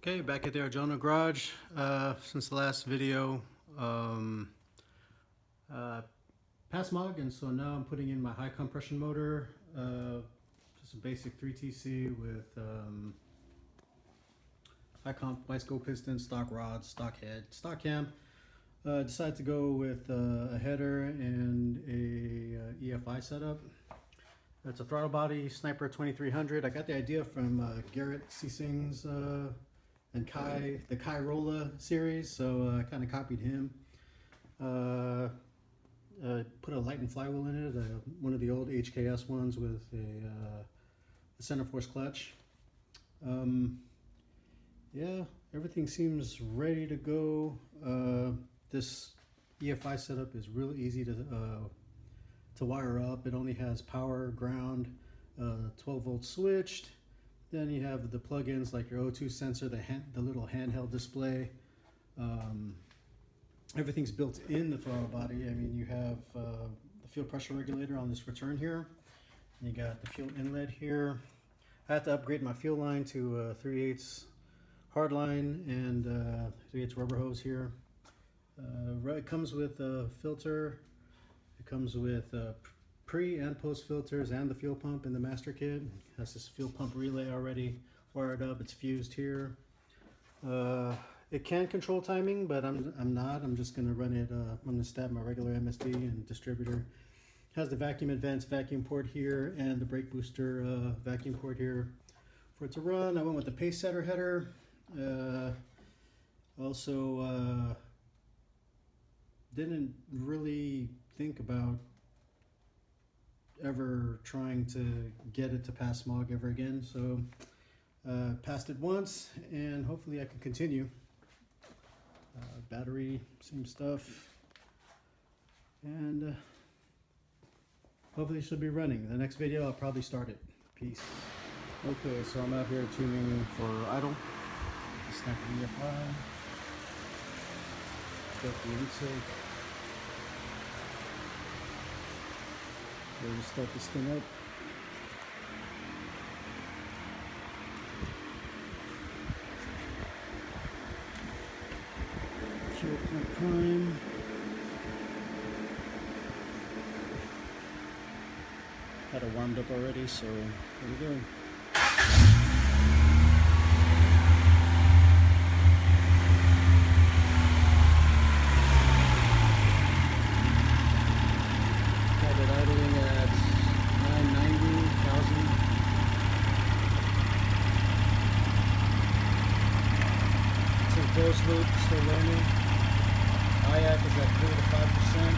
Okay, back at the Arjona garage. Since the last video, past mog, and so now I'm putting in my high compression motor. Just a basic 3TC with high comp, wide scope piston, stock rods, stock head, stock cam. Decided to go with a header and a EFI setup. It's a throttle body Sniper 2300. I got the idea from Garrett Ceesing's and the Corolla series, so I kind of copied him. Put a Light and flywheel in it, one of the old HKS ones with a center force clutch. Yeah, everything seems ready to go. This EFI setup is really easy to wire up. It only has power, ground, 12 volt switched. Then you have the plugins like your O2 sensor, the little handheld display. Everything's built in the throttle body. I mean, you have the fuel pressure regulator on this return here. You got the fuel inlet here. I had to upgrade my fuel line to 3/8 hard line and 3/8 rubber hose here. It comes with a filter. It comes with pre and post filters and the fuel pump in the master kit. It has this fuel pump relay already wired up. It's fused here. It can control timing, but I'm not. I'm just gonna run it. I'm gonna stab my regular MSD and distributor. It has the vacuum advanced vacuum port here and the brake booster vacuum port here for it to run. I went with the pace setter header. Also didn't really think about ever trying to get it to pass smog ever again, so passed it once and hopefully I can continue. Battery, same stuff, and hopefully it should be running. The next video I'll probably start it. Peace. Okay, so I'm out here tuning for idle. Sniper EFI. Got the intake. Ready to start this thing up. Fuel pump prime. Had it warmed up already, so here we go. Idling at 990,000. It's in closed loop, still running. IAC is at 3 to 5%.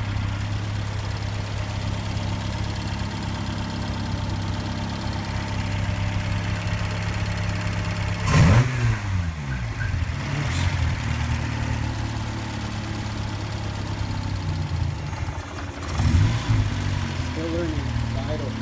Still learning the idle.